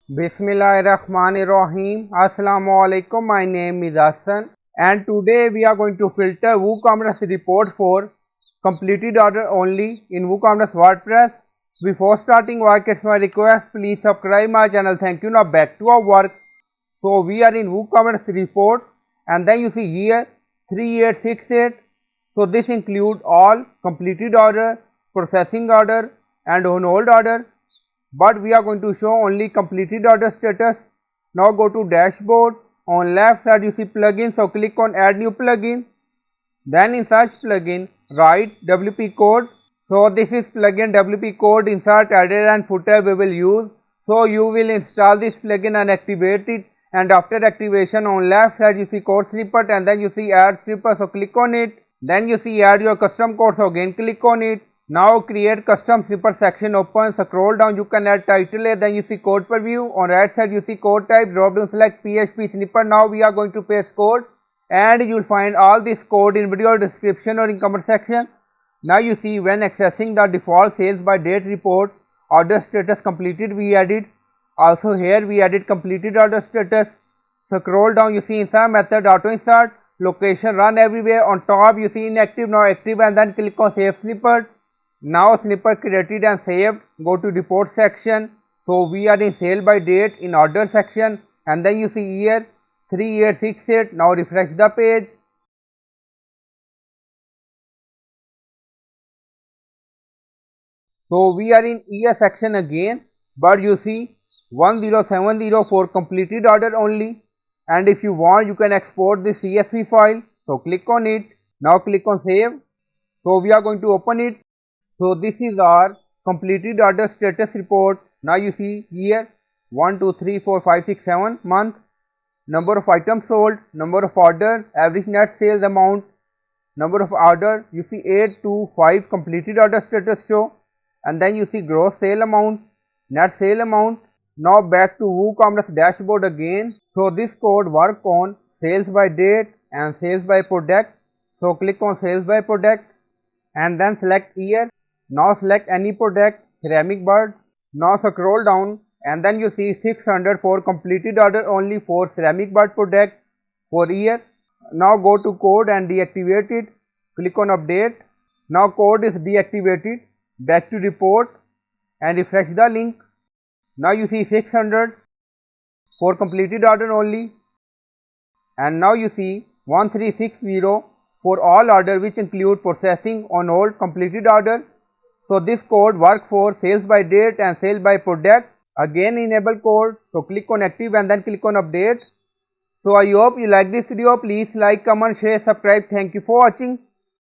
Bismillahirrahmanirrahim. Assalamu alaikum. My name is Hassan and today we are going to filter WooCommerce report for completed order only in WooCommerce WordPress. Before starting work, it's my request, please subscribe my channel. Thank you. Now back to our work. So we are in WooCommerce report and then you see here 3868. So this includes all completed order, processing order and on hold order. But we are going to show only completed order status. Now go to dashboard. On left side you see plugin, so click on add new plugin. Then in search plugin write WP code. So this is plugin WP code, insert header and footer we will use. So you will install this plugin and activate it, and after activation on left side you see code snippet and then you see add snippet, so click on it. Then you see add your custom code, so again click on it. Now create custom snippet section open, scroll down, you can add title, then you see code preview. On right side you see code type, drop down select PHP snippet. Now we are going to paste code and you will find all this code in video description or in comment section. Now you see when accessing the default sales by date report, order status completed we added. Also here we added completed order status. Scroll down, you see insert method auto insert, location run everywhere. On top you see inactive, now active, and then click on save snippet. Now snippet created and saved. Go to report section. So we are in sale by date in order section and then you see here 3868. Now refresh the page. So we are in year section again, but you see 1070 for completed order only, and if you want you can export this CSV file. So click on it. Now click on save. So we are going to open it. So this is our completed order status report. Now you see here 1, 2, 3, 4, 5, 6, 7 month, number of items sold, number of orders, average net sales amount, number of orders. You see 8 to 5 completed order status show, and then you see gross sale amount, net sale amount. Now back to WooCommerce dashboard again. So this code work on sales by date and sales by product. So click on sales by product and then select year. Now select any product, ceramic bird. Now scroll down and then you see 600 for completed order only for ceramic bird product for year. Now go to code and deactivate it. Click on update. Now code is deactivated. Back to report and refresh the link. Now you see 600 for completed order only, and now you see 1360 for all order which include processing on hold completed order. So this code work for sales by date and sales by product. Again enable code, so click on active and then click on update. So I hope you like this video. Please like, comment, share, subscribe. Thank you for watching.